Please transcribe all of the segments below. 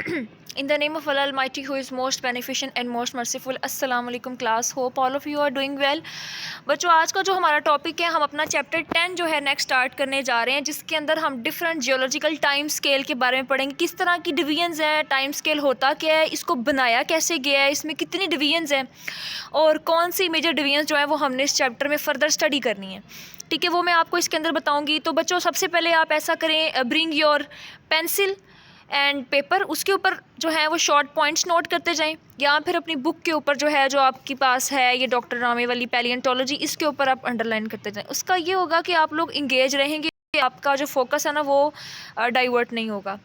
In the name of Allah Almighty, who is most beneficent and most merciful. Assalamu alaikum class. Hope all of you are doing well. बच्चों, आज का जो हमारा topic है, हम अपना चैप्टर 10 जो है नेक्स्ट स्टार्ट करने जा रहे हैं, जिसके अंदर हम डिफरेंट जियोलॉजिकल टाइम स्केल के बारे में पढ़ेंगे। किस तरह की डिवीजन्स हैं, टाइम स्केल होता क्या है, इसको बनाया कैसे गया है, इसमें कितनी डिवीजन्स हैं और कौन सी मेजर डिवीजन्स जो है वो हमने इस चैप्टर में फ़र्दर स्टडी करनी है। ठीक है, वो मैं आपको इसके अंदर बताऊँगी। तो बच्चों, सबसे पहले आप ऐसा करें, bring your pencil and paper, उसके ऊपर जो है वो शॉर्ट पॉइंट्स नोट करते जाएं, या फिर अपनी बुक के ऊपर जो है, जो आपके पास है ये डॉक्टर रामे वाली पैलियोंटोलॉजी, इसके ऊपर आप अंडरलाइन करते जाएं। उसका ये होगा कि आप लोग इंगेज रहेंगे, आपका जो फोकस है ना वो डाइवर्ट नहीं होगा।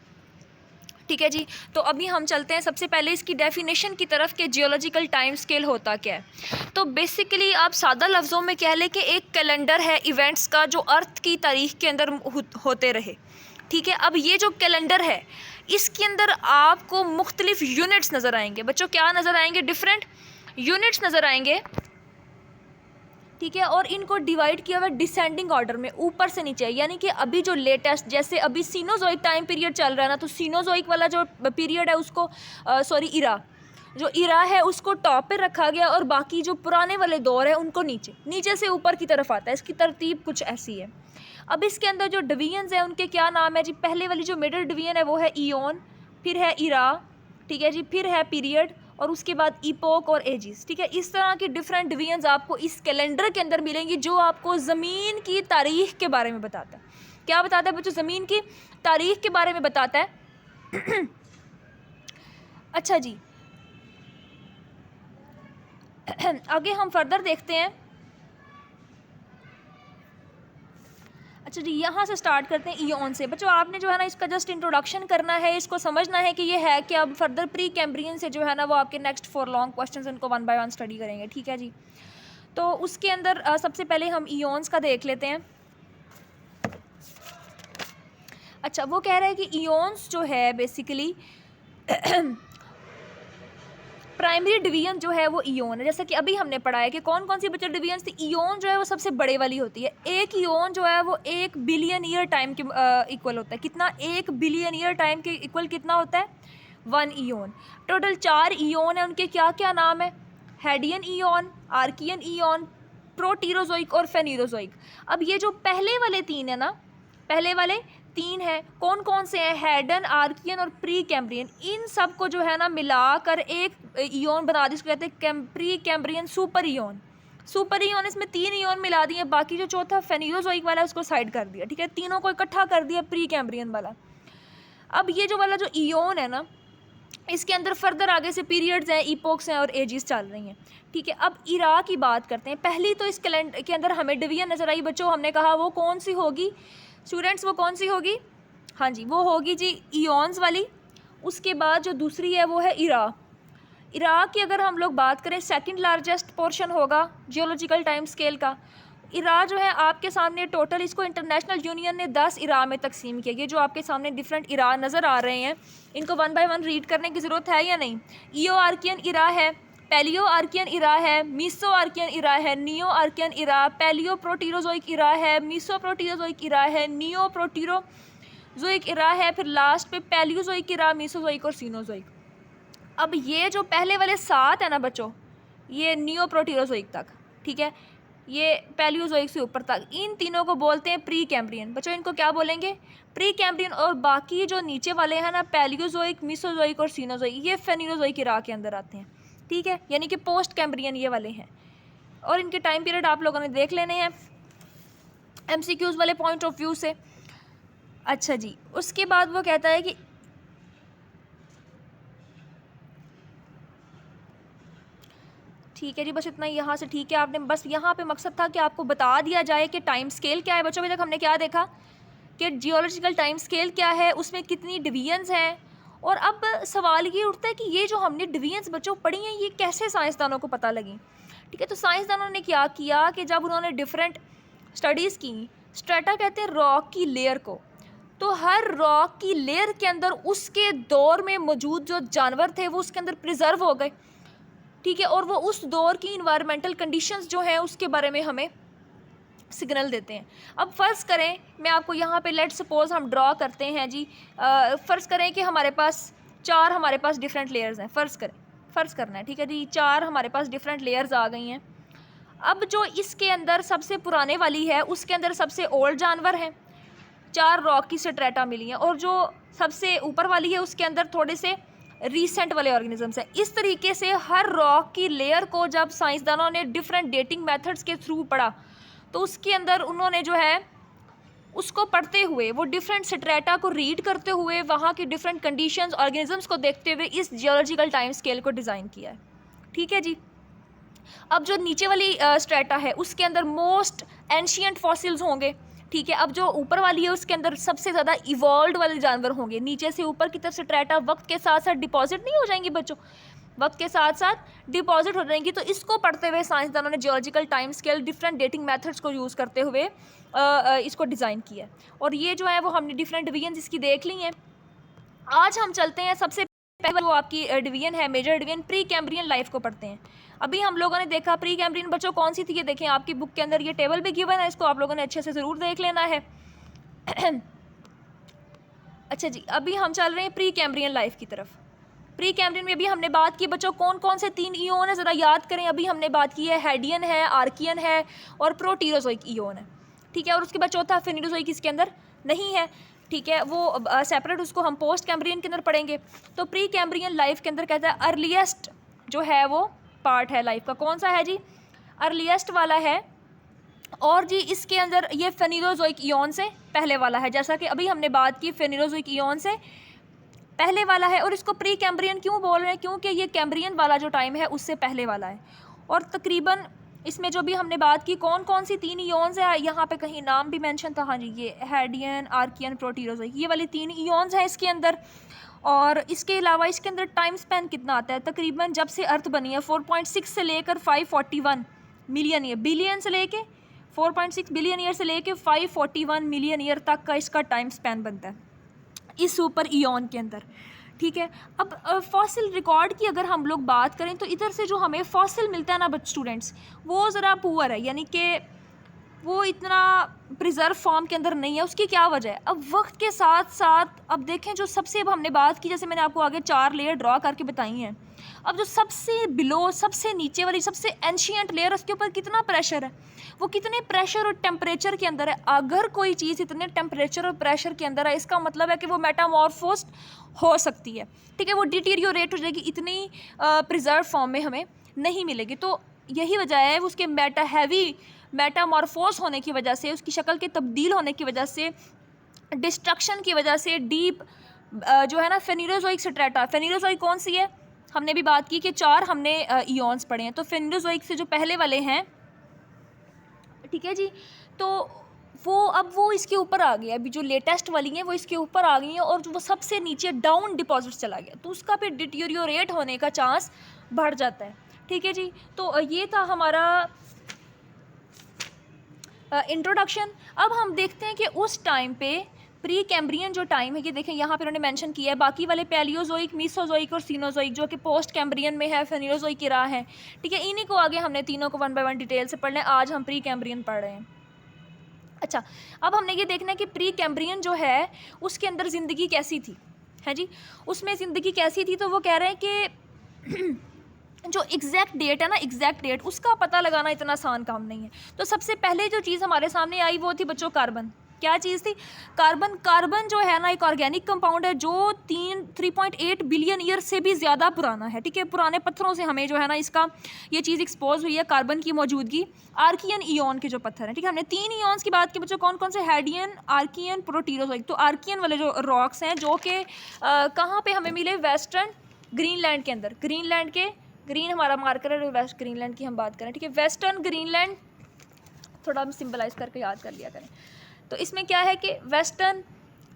ठीक है जी। तो अभी हम चलते हैं सबसे पहले इसकी डेफिनेशन की तरफ कि जियोलॉजिकल टाइम स्केल होता क्या है। तो बेसिकली आप सादा लफ्ज़ों में कह लें कि एक कैलेंडर है इवेंट्स का जो अर्थ की तारीख के अंदर होते रहे। ठीक है, अब ये जो कैलेंडर है इसके अंदर आपको मुख्तलिफ यूनिट्स नज़र आएंगे। बच्चों, क्या नज़र आएंगे? डिफरेंट यूनिट्स नज़र आएंगे। ठीक है, और इनको डिवाइड किया हुआ डिसेंडिंग ऑर्डर में, ऊपर से नीचे। यानी कि अभी जो लेटेस्ट, जैसे अभी सीनोजोइक टाइम पीरियड चल रहा है ना, तो सीनोजोइक वाला जो पीरियड है उसको इरा, जो इरा है उसको टॉप पे रखा गया, और बाकी जो पुराने वाले दौर है उनको नीचे, नीचे से ऊपर की तरफ आता है। इसकी तरतीब कुछ ऐसी है। अब इसके अंदर जो डिवीजन्स हैं उनके क्या नाम है जी? पहले वाली जो मिडिल डिवीजन है वो है ईयोन, फिर है इरा, ठीक है जी, फिर है पीरियड, और उसके बाद इपोक और एजिस। ठीक है, इस तरह की डिफरेंट डिवीजन्स आपको इस कैलेंडर के अंदर मिलेंगी, जो आपको ज़मीन की तारीख़ के बारे में बताता है। क्या बताता है बच्चों? ज़मीन की तारीख़ के बारे में बताता है। अच्छा जी, आगे हम फर्दर देखते हैं। अच्छा जी, यहाँ से स्टार्ट करते हैं ईयोन से। बच्चों, आपने जो है ना इसका जस्ट इंट्रोडक्शन करना है, इसको समझना है कि ये है कि अब फर्दर प्री कैम्ब्रियन से जो है ना वो आपके नेक्स्ट 4 लॉन्ग क्वेश्चंस इनको 1 बाय 1 स्टडी करेंगे। ठीक है जी। तो उसके अंदर सबसे पहले हम ईयोन्स का देख लेते हैं। अच्छा, वो कह रहा है कि ईयोन्स जो है बेसिकली प्राइमरी डिवीजन जो है वो ईयोन है। जैसा कि अभी हमने पढ़ा है कि कौन कौन सी बच्चे डिवीजन थी। ईयोन जो है वो सबसे बड़े वाली होती है। एक ईयोन जो है वो 1 बिलियन ईयर टाइम के इक्वल होता है। कितना? 1 बिलियन ईयर टाइम के इक्वल कितना होता है? 1 ईयोन। टोटल 4 ईयोन है, उनके क्या क्या नाम है? हेडियन ईयोन, आर्कियन ईयोन, प्रोटीरोजोइक और फेनीरोजोइक। अब ये जो पहले वाले 3 है ना, पहले वाले 3 है, कौन कौन से हैं? हेडन, आर्कियन और प्री कैम्ब्रियन। इन सब को जो है ना मिलाकर एक ईयोन बना दी, इसको कहते हैं प्री कैम्ब्रियन सुपर ईयोन। सुपर ईयोन, इसमें 3 ईयोन मिला दिए, बाकी जो चौथा फेनीरोजोइक वाला है उसको साइड कर दिया। ठीक है, तीनों को इकट्ठा कर दिया प्री कैम्ब्रियन वाला। अब ये जो वाला जो ईयोन है ना, इसके अंदर फर्दर आगे से पीरियड्स हैं, इपोक्स हैं और एजिस चल रही हैं। ठीक है, अब इरा की बात करते हैं। पहली तो इस कैलेंडर के अंदर हमें डिवीजन नज़र आई बच्चों, हमने कहा वो कौन सी होगी स्टूडेंट्स? वो कौन सी होगी? हाँ जी, वो होगी जी ईयोन्स वाली। उसके बाद जो दूसरी है वो है इरा। इरा की अगर हम लोग बात करें, सेकंड लार्जेस्ट पोर्शन होगा जियोलॉजिकल टाइम स्केल का। इरा जो है आपके सामने टोटल, इसको इंटरनेशनल यूनियन ने 10 इरा में तकसीम किया। ये जो आपके सामने डिफरेंट इरा नज़र आ रहे हैं, इनको 1 बाय 1 रीड करने की ज़रूरत है या नहीं? ईओ आर्कियन इरा है, पैलियो आर्कियन इरा है, मीसो आर्कियन इरा है, नियो आर्कियन इरा, पैलियो प्रोटीरोजोइक इरा है, मीसो प्रोटीरोजोइक इरा है, नियो प्रोटीरोजोइक इरा है, फिर लास्ट पे पैलियोजोइक इरा, मीसोजोइक और सीनोजोइक। अब ये जो पहले वाले 7 है ना बच्चों, ये नियो प्रोटीरोजोइक तक, ठीक है, ये पैलियोजोइक से ऊपर तक, इन तीनों को बोलते हैं प्री कैम्ब्रियन। बच्चों, इनको क्या बोलेंगे? Pre Cambrian. और बाकी जो नीचे वाले हैं ना, पैलियोजोइक, मीसोजोइक और सीनोजोइक, ये फेनीरोजोइक इरा के अंदर आते हैं। ठीक है, यानी कि पोस्ट कैम्ब्रियन ये वाले हैं, और इनके टाइम पीरियड आप लोगों ने देख लेने हैं MCQs वाले पॉइंट ऑफ व्यू से। अच्छा जी, उसके बाद वो कहता है कि ठीक है जी, बस इतना ही यहाँ से। ठीक है, आपने बस यहाँ पे मकसद था कि आपको बता दिया जाए कि टाइम स्केल क्या है। बच्चों, अभी तक हमने क्या देखा कि जियोलॉजिकल टाइम स्केल क्या है, उसमें कितनी डिवीजन्स हैं, और अब सवाल ये उठता है कि ये जो हमने डिवीजन्स बच्चों पढ़ी हैं, ये कैसे साइंसदानों को पता लगी? ठीक है, तो साइंसदानों ने क्या किया कि जब उन्होंने डिफरेंट स्टडीज़ की, स्ट्रेटा कहते हैं रॉक की लेयर को, तो हर रॉक की लेयर के अंदर उसके दौर में मौजूद जो जानवर थे वो उसके अंदर प्रिजर्व हो गए। ठीक है, और वो उस दौर की इन्वायरमेंटल कंडीशंस जो हैं उसके बारे में हमें सिग्नल देते हैं। अब फ़र्ज़ करें, मैं आपको यहाँ पे लेट सपोज़ हम ड्रॉ करते हैं जी, फ़र्ज़ करें कि हमारे पास 4 हमारे पास डिफरेंट लेयर्स हैं, फ़र्ज़ करना है, ठीक है जी, 4 हमारे पास डिफरेंट लेयर्स आ गई हैं। अब जो इसके अंदर सबसे पुराने वाली है उसके अंदर सबसे ओल्ड जानवर हैं, 4 रॉक की स्ट्रेटा मिली हैं, और जो सबसे ऊपर वाली है उसके अंदर थोड़े से रीसेंट वाले ऑर्गेनिजम्स हैं। इस तरीके से हर रॉक की लेयर को जब साइंसदानों ने डिफरेंट डेटिंग मेथड्स के थ्रू पढ़ा तो उसके अंदर उन्होंने जो है उसको पढ़ते हुए, वो डिफरेंट स्ट्रेटा को रीड करते हुए, वहाँ की डिफरेंट कंडीशंस ऑर्गेनिजम्स को देखते हुए इस जियोलॉजिकल टाइम स्केल को डिज़ाइन किया है, ठीक है जी। अब जो नीचे वाली स्ट्रेटा है उसके अंदर मोस्ट एंशियंट फॉसिल्स होंगे, ठीक है। अब जो ऊपर वाली है उसके अंदर सबसे ज़्यादा इवॉल्व वाले जानवर होंगे। नीचे से ऊपर की तरफ स्ट्रेटा वक्त के साथ साथ डिपॉजिट नहीं हो जाएंगी बच्चों, वक्त के साथ साथ डिपॉजिट हो जाएंगी। तो इसको पढ़ते हुए साइंसदानों ने geological time scale different dating methods को यूज़ करते हुए इसको डिज़ाइन किया है। और ये जो है वो हमने डिफरेंट डिवीजन इसकी देख ली हैं। आज हम चलते हैं सबसे पहले वो आपकी डिवीजन है, major division Precambrian life को पढ़ते हैं। अभी हम लोगों ने देखा प्री कैम्ब्रियन बच्चों कौन सी थी, ये देखें आपकी बुक के अंदर ये टेबल भी गिवन है, इसको आप लोगों ने अच्छे से ज़रूर देख लेना है। अच्छा जी, अभी हम चल रहे हैं प्री कैम्ब्रियन लाइफ की तरफ। प्री कैम्ब्रियन में भी हमने बात की बच्चों कौन कौन से 3 ईओन है, ज़रा याद करें। अभी हमने बात की है हेडियन है, आर्कियन है और प्रोटीरोजोइक ईओन है, ठीक है। और उसके बाद चौथा फेनिरोजोइक इसके अंदर नहीं है, ठीक है, वो सेपरेट, उसको हम पोस्ट कैम्ब्रियन के अंदर पढ़ेंगे। तो प्री कैम्ब्रियन लाइफ के अंदर कहता है अर्लीस्ट जो है वो पार्ट है लाइफ का, कौन सा है जी, अर्लीस्ट वाला है। और जी इसके अंदर ये फेनिरोजोइक ईओन से पहले वाला है, जैसा कि अभी हमने बात की फेनिरोजोइक ईओन से पहले वाला है। और इसको प्री कैम्ब्रियन क्यों बोल रहे हैं, क्योंकि ये कैम्ब्रियन वाला जो टाइम है उससे पहले वाला है। और तकरीबन इसमें जो भी हमने बात की कौन कौन सी 3 ईओन्स है, यहाँ पे कहीं नाम भी मेंशन था, हाँ जी, ये हेडियन, आर्कियन, प्रोटीरोजोइक, ये वाली 3 ईओन्स हैं इसके अंदर। और इसके अलावा इसके अंदर टाइम स्पैन कितना आता है, तकरीबन जब से अर्थ बनी है 4.6 से लेकर 541 मिलियन ईयर, बिलियन से लेके 4.6 बिलियन ईयर से लेके 541 मिलियन ईयर तक का इसका टाइम स्पैन बनता है इस सुपर ईओन के अंदर, ठीक है। अब फॉसिल रिकॉर्ड की अगर हम लोग बात करें तो इधर से जो हमें फॉसिल मिलता है ना स्टूडेंट्स, वो ज़रा पुअर है, यानी कि वो इतना प्रिजर्व फॉर्म के अंदर नहीं है। उसकी क्या वजह है, अब वक्त के साथ साथ अब देखें जो सबसे, अब हमने बात की, जैसे मैंने आपको आगे 4 लेयर ड्रॉ करके बताई हैं, अब जो सबसे बिलो, सबसे नीचे वाली, सबसे एंशियंट लेयर, उसके ऊपर कितना प्रेशर है, वो कितने प्रेशर और टेम्परेचर के अंदर है। अगर कोई चीज़ इतने टेम्परेचर और प्रेशर के अंदर है, इसका मतलब है कि वो मेटामॉर्फोस्ड हो सकती है, ठीक है, वो डिटीरियोरेट हो जाएगी, इतनी प्रिजर्व फॉर्म में हमें नहीं मिलेगी। तो यही वजह है उसके हैवी मेटामॉर्फोस होने की वजह से, उसकी शक्ल के तब्दील होने की वजह से, डिस्ट्रक्शन की वजह से डीप जो है ना फेनिरोजोइक स्ट्रेटा, फेनिरोजोइक कौन सी है, हमने भी बात की कि 4 हमने ईओन्स पढ़े हैं। तो फेनिरोजोइक से जो पहले वाले हैं, ठीक है जी, तो वो इसके ऊपर आ गया, अभी जो लेटेस्ट वाली हैं वो इसके ऊपर आ गई हैं, और जो वो सबसे नीचे डाउन डिपॉजिट चला गया, तो उसका फिर डिटीरियोरेट होने का चांस बढ़ जाता है, ठीक है जी। तो ये था हमारा इंट्रोडक्शन। अब हम देखते हैं कि उस टाइम पे प्री कैम्ब्रियन जो टाइम है, ये देखें यहाँ पे उन्होंने मेंशन किया है, बाकी वाले पैलियोजोइक, मीसोजोइक और सीनोजोइक जो कि पोस्ट कैम्ब्रियन में है, फेनिरोजोइक की राह है, ठीक है। इन्हीं को आगे हमने तीनों को 1 बाय 1 डिटेल से पढ़ना है, आज हम प्री कैम्ब्रियन पढ़ रहे हैं। अच्छा, अब हमने ये देखना है कि प्री कैम्ब्रियन जो है उसके अंदर ज़िंदगी कैसी थी, है जी, उसमें ज़िंदगी कैसी थी। तो वो कह रहे हैं कि जो एग्जैक्ट डेट है ना, एग्जैक्ट डेट उसका पता लगाना इतना आसान काम नहीं है। तो सबसे पहले जो चीज़ हमारे सामने आई वो थी बच्चों कार्बन। क्या चीज़ थी, कार्बन। कार्बन जो है ना एक ऑर्गेनिक कंपाउंड है जो 3.8 बिलियन ईयर से भी ज़्यादा पुराना है, ठीक है। पुराने पत्थरों से हमें जो है ना इसका ये चीज़ एक्सपोज हुई है, कार्बन की मौजूदगी। आर्कियन ईओन के जो पत्थर हैं, ठीक है, हमने 3 ईओन्स की बात की बच्चों, कौन कौन से, हेडियन, आर्कियन, प्रोटीरोजोइक। तो आर्कियन वाले जो रॉक्स हैं जो कि कहाँ पर हमें मिले, वेस्टर्न ग्रीनलैंड के अंदर। ग्रीनलैंड के, ग्रीन हमारा मार्कर है, वेस्ट ग्रीनलैंड की हम बात करें, ठीक है, वेस्टर्न ग्रीनलैंड, थोड़ा हम सिंबलाइज करके याद कर लिया करें। तो इसमें क्या है कि वेस्टर्न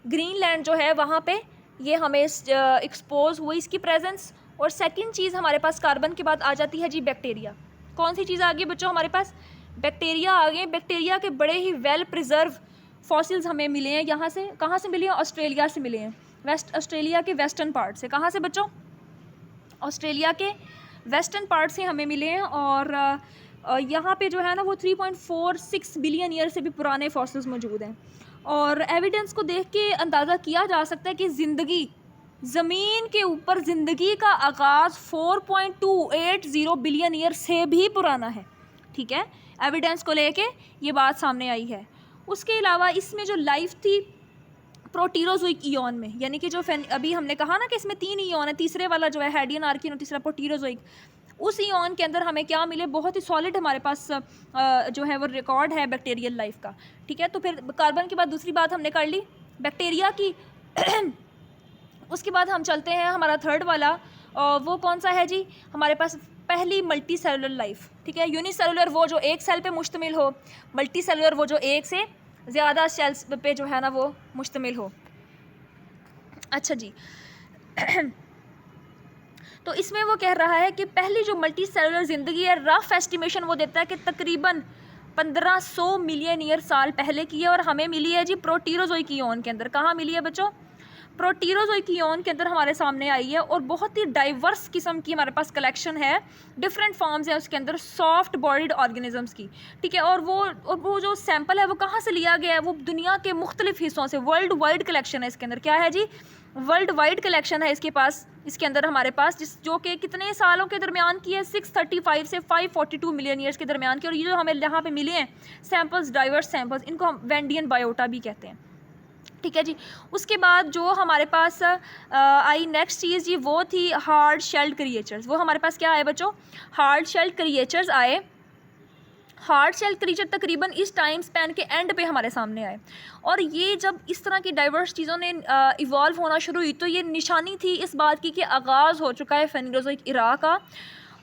ग्रीनलैंड जो है वहाँ पे ये हमें एक्सपोज हुई इसकी प्रेजेंस। और सेकंड चीज़ हमारे पास कार्बन के बाद आ जाती है जी बैक्टीरिया। कौन सी चीज़ आ गई बच्चों, हमारे पास बैक्टीरिया आ गए। बैक्टीरिया के बड़े ही वेल प्रिजर्व फॉसिल्स हमें मिले हैं, यहाँ से, कहाँ से मिले हैं, ऑस्ट्रेलिया से मिले हैं, वेस्ट ऑस्ट्रेलिया के वेस्टर्न पार्ट से। कहाँ से बच्चों, ऑस्ट्रेलिया के वेस्टर्न पार्ट से हमें मिले हैं। और यहाँ पे जो है ना वो 3.46 बिलियन ईयर से भी पुराने फॉसिल्स मौजूद हैं। और एविडेंस को देख के अंदाज़ा किया जा सकता है कि ज़मीन के ऊपर ज़िंदगी का आगाज़ 4.280 बिलियन ईयर से भी पुराना है, ठीक है। एविडेंस को लेके ये बात सामने आई है। उसके अलावा इसमें जो लाइफ थी प्रोटीरोजोइक ईयन में, यानी कि जो अभी हमने कहा ना कि इसमें 3 ईयन है, तीसरे वाला जो है हैडियन, आर्कियन और तीसरा प्रोटीरोजोइक, उस ईयन के अंदर हमें क्या मिले, बहुत ही सॉलिड हमारे पास जो है वो रिकॉर्ड है बैक्टीरियल लाइफ का, ठीक है। तो फिर कार्बन के बाद दूसरी बात हमने कर ली बैक्टीरिया की। उसके बाद हम चलते हैं हमारा थर्ड वाला, वो कौन सा है जी, हमारे पास पहली मल्टी सेलुलर लाइफ, ठीक है। यूनिसेलुलर वो जो एक सेल पे मुश्तमिल हो, मल्टी सेलुलर वो जो एक से ज़्यादा सेल्स पे जो है ना वो मुश्तमिल हो। अच्छा जी। तो इसमें वो कह रहा है कि पहली जो मल्टी सेलुलर ज़िंदगी है, रफ एस्टिमेशन वो देता है कि तकरीबन 1500 मिलियन ईयर साल पहले की है, और हमें मिली है जी प्रोटीरोजोइक ईयन के अंदर। कहाँ मिली है बच्चों? प्रोटीरोजोइक ईयन के अंदर हमारे सामने आई है, और बहुत ही डाइवर्स किस्म की हमारे पास कलेक्शन है, डिफरेंट फॉर्म्स है उसके अंदर सॉफ्ट बॉडीड ऑर्गेनिजम्स की, ठीक है। और वो जो सैंपल है वो कहाँ से लिया गया है? वो दुनिया के मुख्तलिफ हिस्सों से, वर्ल्ड वाइड कलेक्शन है इसके अंदर। क्या है जी? वर्ल्ड वाइड कलेक्शन है इसके पास, इसके अंदर हमारे पास, जो कि कितने सालों के दरमियान की है, 635 से 542 मिलियन ईयर्स के दरमियान की। और ये जो हमें यहाँ पे मिले हैं सैम्पल्स, डाइवर्स सैम्पल्स, इनको हम वेंडियन बायोटा भी कहते हैं, ठीक है जी। उसके बाद जो हमारे पास आई नेक्स्ट चीज़ जी, वो थी हार्ड शेल्ड क्रिएचर्स। वो हमारे पास क्या आए बच्चों? हार्ड शेल्ड क्रिएचर्स आए। हार्ड शेल्ड क्रीचर तकरीबन इस टाइम स्पैन के एंड पे हमारे सामने आए, और ये जब इस तरह की डाइवर्स चीज़ों ने इवॉल्व होना शुरू हुई, तो ये निशानी थी इस बात की कि आगाज़ हो चुका है फेनोज़ोइक इरा का।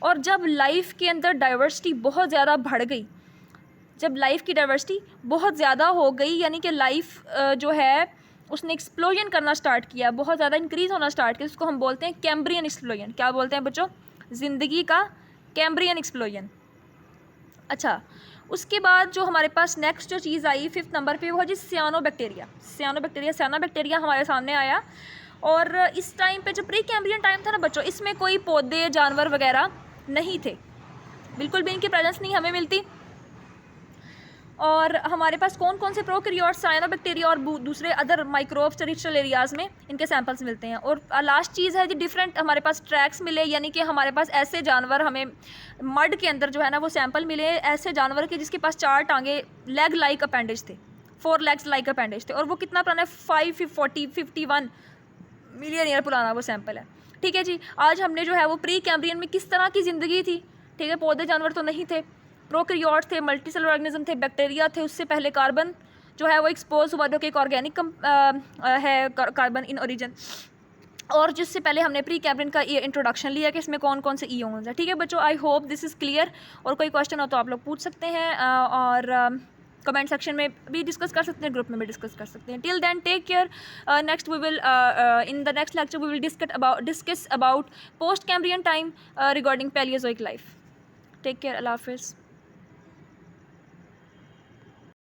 और जब लाइफ के अंदर डाइवर्सिटी बहुत ज़्यादा बढ़ गई, जब लाइफ की डाइवर्सिटी बहुत ज़्यादा हो गई, यानी कि लाइफ जो है उसने एक्सप्लोजन करना स्टार्ट किया, बहुत ज़्यादा इंक्रीज़ होना स्टार्ट किया, उसको हम बोलते हैं कैम्ब्रियन एक्सप्लोजन। क्या बोलते हैं बच्चों? ज़िंदगी का कैम्ब्रियन एक्सप्लोजन। अच्छा, उसके बाद जो हमारे पास नेक्स्ट जो चीज़ आई 5th नंबर पे, वो है जी सियानोबैक्टीरिया। सियानोबैक्टीरिया हमारे सामने आया, और इस टाइम पे जो प्री कैम्ब्रियन टाइम था ना बच्चों, इसमें कोई पौधे जानवर वगैरह नहीं थे, बिल्कुल भी इनकी प्रेजेंस नहीं हमें मिलती। और हमारे पास कौन कौन से प्रोकैरियोट्स, साइनोबैक्टीरिया और दूसरे अदर माइक्रोब्स टेरिस्ट्रियल एरियाज़ में इनके सैंपल्स मिलते हैं। और लास्ट चीज़ है जी डिफरेंट हमारे पास ट्रैक्स मिले, यानी कि हमारे पास ऐसे जानवर, हमें मड के अंदर जो है ना वो सैंपल मिले ऐसे जानवर के जिसके पास 4 टांगे, लेग लाइक अपेंडेज थे, 4 लेग्स लाइक अपेंडेज थे। और वो कितना पुराना है? 551 मिलियन ईयर पुराना वो सैंपल है, ठीक है जी। आज हमने जो है वो प्री कैम्ब्रियन में किस तरह की ज़िंदगी थी, ठीक है, पौधे जानवर तो नहीं थे, प्रोकैरियोट्स थे, मल्टीसेलुलर ऑर्गेनिज्म थे, बैक्टीरिया थे, उससे पहले कार्बन जो है वो एक्सपोज हुआ, जो कि एक ऑर्गेनिक है कार्बन इन ओरिजिन। और जिससे पहले हमने प्री कैम्ब्रियन का ये इंट्रोडक्शन लिया कि इसमें कौन कौन से ईओन्स हैं, ठीक है बच्चों। I hope this is clear. और कोई क्वेश्चन हो तो आप लोग पूछ सकते हैं, और कमेंट सेक्शन में भी डिस्कस कर सकते हैं, ग्रुप में भी डिस्कस कर सकते हैं। Till then take care. Next we will in the next lecture we will discuss about post Cambrian time regarding Palaeozoic life. Take care, अल्लाह हाफिज़।